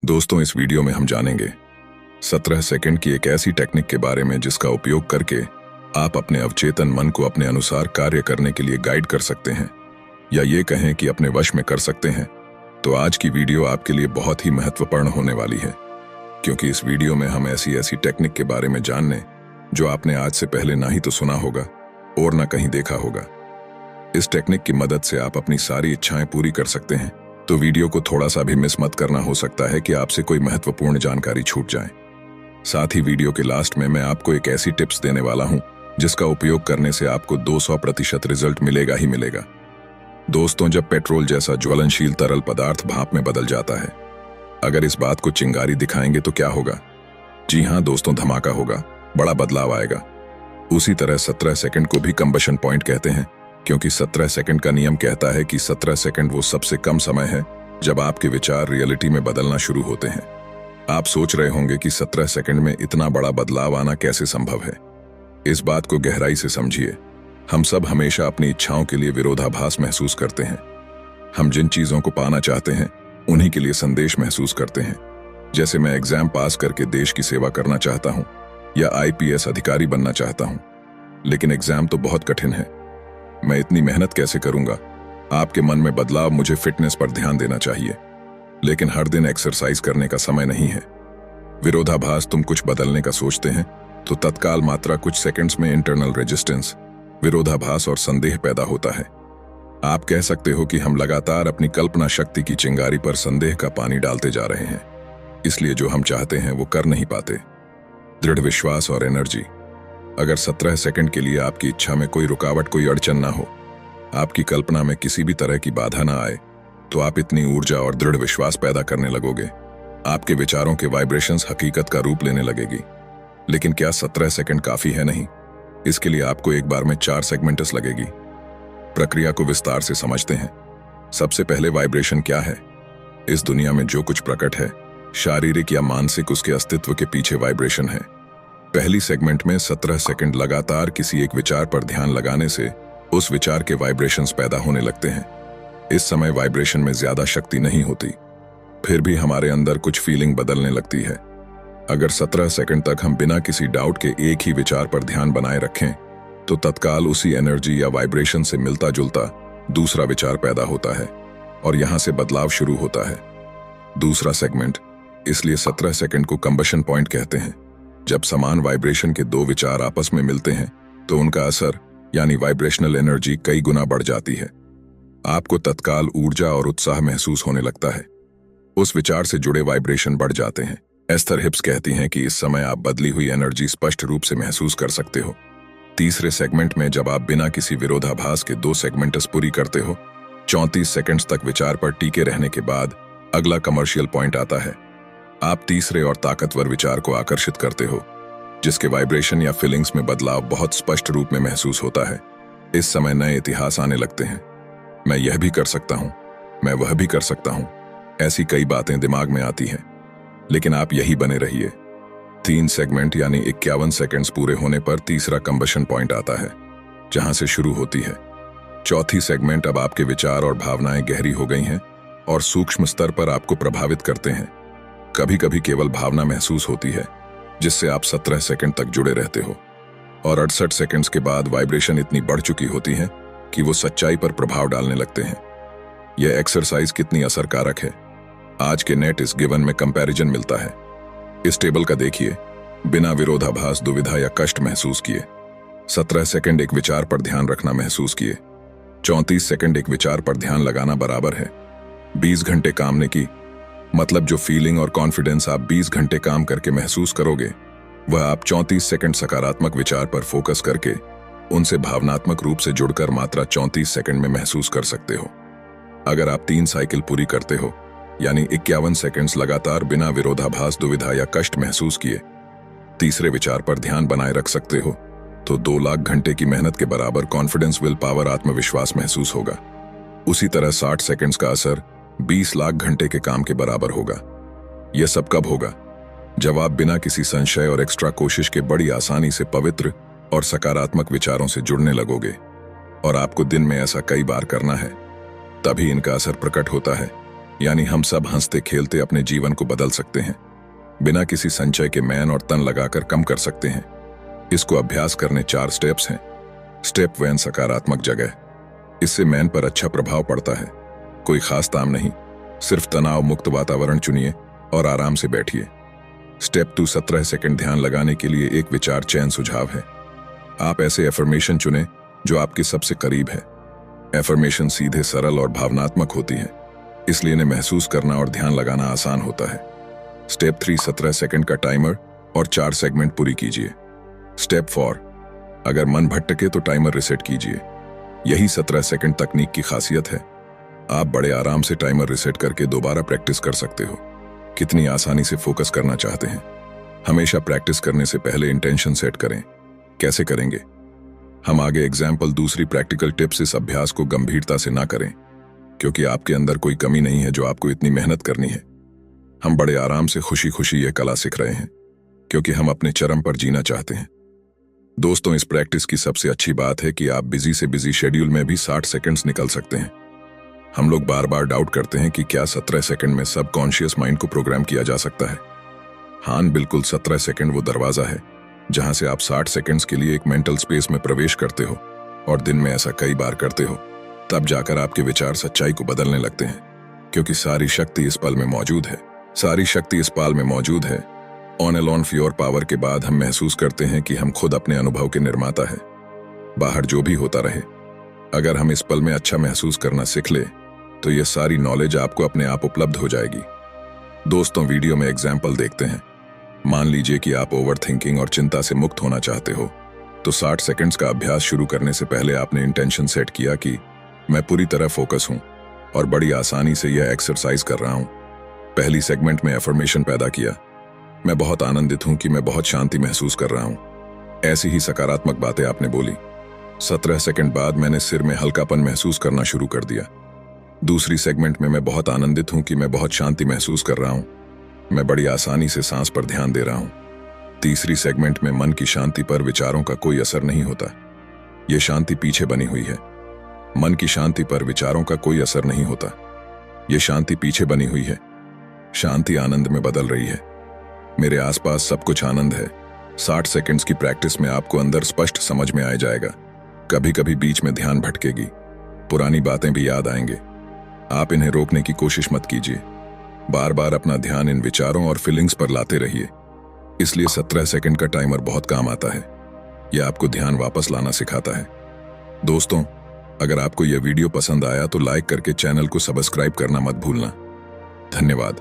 दोस्तों, इस वीडियो में हम जानेंगे 17 सेकंड की एक ऐसी टेक्निक के बारे में जिसका उपयोग करके आप अपने अवचेतन मन को अपने अनुसार कार्य करने के लिए गाइड कर सकते हैं, या ये कहें कि अपने वश में कर सकते हैं। तो आज की वीडियो आपके लिए बहुत ही महत्वपूर्ण होने वाली है, क्योंकि इस वीडियो में हम ऐसी टेक्निक के बारे में जानने जो आपने आज से पहले ना ही तो सुना होगा और ना कहीं देखा होगा। इस टेक्निक की मदद से आप अपनी सारी इच्छाएं पूरी कर सकते हैं। तो वीडियो को थोड़ा सा भी मिस मत करना, हो सकता है कि आपसे कोई महत्वपूर्ण जानकारी छूट जाए। साथ ही वीडियो के लास्ट में मैं आपको एक ऐसी टिप्स देने वाला हूं जिसका उपयोग करने से आपको 200% रिजल्ट मिलेगा ही मिलेगा। दोस्तों, जब पेट्रोल जैसा ज्वलनशील तरल पदार्थ भाप में बदल जाता है, अगर इस बात को चिंगारी दिखाएंगे तो क्या होगा? जी हाँ दोस्तों, धमाका होगा, बड़ा बदलाव आएगा। उसी तरह 17 सेकंड को भी कंबशन पॉइंट कहते हैं, क्योंकि 17 सेकंड का नियम कहता है कि 17 सेकंड वो सबसे कम समय है जब आपके विचार रियलिटी में बदलना शुरू होते हैं। आप सोच रहे होंगे कि 17 सेकंड में इतना बड़ा बदलाव आना कैसे संभव है। इस बात को गहराई से समझिए। हम सब हमेशा अपनी इच्छाओं के लिए विरोधाभास महसूस करते हैं। हम जिन चीजों को पाना चाहते हैं उन्हीं के लिए संदेश महसूस करते हैं। जैसे मैं एग्जाम पास करके देश की सेवा करना चाहता हूं या IPS अधिकारी बनना चाहता हूं, लेकिन एग्जाम तो बहुत कठिन है, मैं इतनी मेहनत कैसे करूंगा? आपके मन में बदलाव मुझे फिटनेस पर ध्यान देना चाहिए, लेकिन हर दिन एक्सरसाइज करने का समय नहीं है। विरोधाभास, तुम कुछ बदलने का सोचते हैं तो तत्काल मात्रा कुछ सेकंड्स में इंटरनल रेजिस्टेंस, विरोधाभास और संदेह पैदा होता है। आप कह सकते हो कि हम लगातार अपनी कल्पना शक्ति की चिंगारी पर संदेह का पानी डालते जा रहे हैं, इसलिए जो हम चाहते हैं वो कर नहीं पाते। दृढ़ विश्वास और एनर्जी। अगर 17 सेकंड के लिए आपकी इच्छा में कोई रुकावट, कोई अड़चन ना हो, आपकी कल्पना में किसी भी तरह की बाधा ना आए, तो आप इतनी ऊर्जा और दृढ़ विश्वास पैदा करने लगोगे, आपके विचारों के वाइब्रेशंस हकीकत का रूप लेने लगेगी। लेकिन क्या 17 सेकंड काफी है? नहीं, इसके लिए आपको एक बार में 4 सेगमेंट्स लगेगी। प्रक्रिया को विस्तार से समझते हैं। सबसे पहले, वाइब्रेशन क्या है? इस दुनिया में जो कुछ प्रकट है, शारीरिक या मानसिक, उसके अस्तित्व के पीछे वाइब्रेशन है। पहली सेगमेंट में 17 सेकंड लगातार किसी एक विचार पर ध्यान लगाने से उस विचार के वाइब्रेशंस पैदा होने लगते हैं। इस समय वाइब्रेशन में ज्यादा शक्ति नहीं होती, फिर भी हमारे अंदर कुछ फीलिंग बदलने लगती है। अगर 17 सेकंड तक हम बिना किसी डाउट के एक ही विचार पर ध्यान बनाए रखें, तो तत्काल उसी एनर्जी या वाइब्रेशन से मिलता जुलता दूसरा विचार पैदा होता है और यहां से बदलाव शुरू होता है। दूसरा सेगमेंट, इसलिए 17 सेकंड को कंबशन पॉइंट कहते हैं। जब समान वाइब्रेशन के दो विचार आपस में मिलते हैं तो उनका असर यानी वाइब्रेशनल एनर्जी कई गुना बढ़ जाती है। आपको तत्काल ऊर्जा और उत्साह महसूस होने लगता है। उस विचार से जुड़े वाइब्रेशन बढ़ जाते हैं। एस्थर हिप्स कहती हैं कि इस समय आप बदली हुई एनर्जी स्पष्ट रूप से महसूस कर सकते हो। तीसरे सेगमेंट में जब आप बिना किसी विरोधाभास के 2 सेगमेंट्स पूरी करते हो, 34 सेकंड्स तक विचार पर टिके रहने के बाद अगला कमर्शियल पॉइंट आता है। आप तीसरे और ताकतवर विचार को आकर्षित करते हो, जिसके वाइब्रेशन या फीलिंग्स में बदलाव बहुत स्पष्ट रूप में महसूस होता है। इस समय नए इतिहास आने लगते हैं। मैं यह भी कर सकता हूं, मैं वह भी कर सकता हूं, ऐसी कई बातें दिमाग में आती हैं। लेकिन आप यही बने रहिए। 3 सेगमेंट यानी 51 सेकंड्स पूरे होने पर तीसरा कंबशन पॉइंट आता है, जहां से शुरू होती है चौथी सेगमेंट। अब आपके विचार और भावनाएं गहरी हो गई हैं और सूक्ष्म स्तर पर आपको प्रभावित करते हैं। कभी कभी केवल भावना महसूस होती है, जिससे आप 17 सेकंड तक जुड़े रहते हो, और 68 सेकंड्स के बाद वाइब्रेशन इतनी बढ़ चुकी होती है कि वो सच्चाई पर प्रभाव डालने लगते हैं। यह एक्सरसाइज कितनी असरकारक है, आज के नेट इस गिवन में कंपैरिजन मिलता है। इस टेबल का देखिए। बिना विरोधाभास, दुविधा या कष्ट महसूस किए 17 सेकंड एक विचार पर ध्यान रखना महसूस किए। 34 सेकंड एक विचार पर ध्यान लगाना बराबर है 20 घंटे काम की। मतलब जो फीलिंग और कॉन्फिडेंस आप 20 घंटे काम करके महसूस करोगे, वह आप 34 सेकंड सकारात्मक विचार पर फोकस करके उनसे भावनात्मक रूप से जुड़कर मात्र 34 सेकंड में महसूस कर सकते हो। अगर आप 3 साइकिल पूरी करते हो, यानी 51 सेकंड्स लगातार बिना विरोधाभास, दुविधा या कष्ट महसूस किए तीसरे विचार पर ध्यान बनाए रख सकते हो, तो 2 लाख घंटे की मेहनत के बराबर कॉन्फिडेंस, विल पावर, आत्मविश्वास महसूस होगा। उसी तरह 60 सेकंड्स का असर 20 लाख घंटे के काम के बराबर होगा। यह सब कब होगा? जब आप बिना किसी संशय और एक्स्ट्रा कोशिश के बड़ी आसानी से पवित्र और सकारात्मक विचारों से जुड़ने लगोगे। और आपको दिन में ऐसा कई बार करना है, तभी इनका असर प्रकट होता है। यानी हम सब हंसते खेलते अपने जीवन को बदल सकते हैं, बिना किसी संचय के मेहनत और तन लगाकर कम कर सकते हैं। इसको अभ्यास करने 4 स्टेप्स हैं। स्टेप 1 सकारात्मक जगह। इससे मैन पर अच्छा प्रभाव पड़ता है। कोई खास ताम नहीं, सिर्फ तनाव मुक्त वातावरण चुनिए और आराम से बैठिए। स्टेप 2 17 सेकंड ध्यान लगाने के लिए एक विचार चयन सुझाव है। आप ऐसे एफर्मेशन चुनें जो आपके सबसे करीब है। एफर्मेशन सीधे, सरल और भावनात्मक होती है, इसलिए इन्हें महसूस करना और ध्यान लगाना आसान होता है। स्टेप 3 17 सेकंड का टाइमर और 4 सेगमेंट पूरी कीजिए। स्टेप 4 अगर मन भटके तो टाइमर रिसेट कीजिए। यही 17 सेकंड तकनीक की खासियत है। आप बड़े आराम से टाइमर रिसेट करके दोबारा प्रैक्टिस कर सकते हो। कितनी आसानी से फोकस करना चाहते हैं। हमेशा प्रैक्टिस करने से पहले इंटेंशन सेट करें। कैसे करेंगे? हम आगे एग्जाम्पल दूसरी प्रैक्टिकल टिप्स। इस अभ्यास को गंभीरता से ना करें, क्योंकि आपके अंदर कोई कमी नहीं है जो आपको इतनी मेहनत करनी है। हम बड़े आराम से खुशी खुशी यह कला सीख रहे हैं, क्योंकि हम अपने चरम पर जीना चाहते हैं। दोस्तों, इस प्रैक्टिस की सबसे अच्छी बात है कि आप बिजी से बिजी शेड्यूल में भी 60 सेकंड्स निकल सकते हैं। हम लोग बार बार डाउट करते हैं कि क्या 17 सेकंड में सबकॉन्शियस माइंड को प्रोग्राम किया जा सकता है। हाँ, बिल्कुल। 17 सेकंड वो दरवाजा है जहां से आप 60 सेकंड्स के लिए एक मेंटल स्पेस में प्रवेश करते हो, और दिन में ऐसा कई बार करते हो। तब जाकर आपके विचार सच्चाई को बदलने लगते हैं, क्योंकि सारी शक्ति इस पल में मौजूद है। सारी शक्ति इस पल में मौजूद है। ऑन एंड ऑन फ्योर पावर के बाद हम महसूस करते हैं कि हम खुद अपने अनुभव के निर्माता है। बाहर जो भी होता रहे, अगर हम इस पल में अच्छा महसूस करना सीख ले तो ये सारी नॉलेज आपको अपने आप उपलब्ध हो जाएगी। दोस्तों, वीडियो में एग्जाम्पल देखते हैं। मान लीजिए कि आप ओवर थिंकिंग और चिंता से मुक्त होना चाहते हो, तो 60 सेकंड्स का अभ्यास शुरू करने से पहले आपने इंटेंशन सेट किया कि मैं पूरी तरह फोकस हूं और बड़ी आसानी से यह एक्सरसाइज कर रहा हूं। पहली सेगमेंट में एफर्मेशन पैदा किया, मैं बहुत आनंदित हूं कि मैं बहुत शांति महसूस कर रहा हूं। ऐसी ही सकारात्मक बातें आपने बोली। 17 सेकंड बाद मैंने सिर में हल्कापन महसूस करना शुरू कर दिया। दूसरी सेगमेंट में मैं बहुत आनंदित हूं कि मैं बहुत शांति महसूस कर रहा हूं। मैं बड़ी आसानी से सांस पर ध्यान दे रहा हूं। तीसरी सेगमेंट में मन की शांति पर विचारों का कोई असर नहीं होता। यह शांति पीछे बनी हुई है। मन की शांति पर विचारों का कोई असर नहीं होता। यह शांति पीछे बनी हुई है। शांति आनंद में बदल रही है। मेरे आसपास सब कुछ आनंद है। 60 सेकंड्स की प्रैक्टिस में आपको अंदर स्पष्ट समझ में आ जाएगा। कभी कभी बीच में ध्यान भटकेगी, पुरानी बातें भी याद आएंगे। आप इन्हें रोकने की कोशिश मत कीजिए। बार बार अपना ध्यान इन विचारों और फीलिंग्स पर लाते रहिए। इसलिए 17 सेकंड का टाइमर बहुत काम आता है। यह आपको ध्यान वापस लाना सिखाता है। दोस्तों, अगर आपको यह वीडियो पसंद आया तो लाइक करके चैनल को सब्सक्राइब करना मत भूलना। धन्यवाद।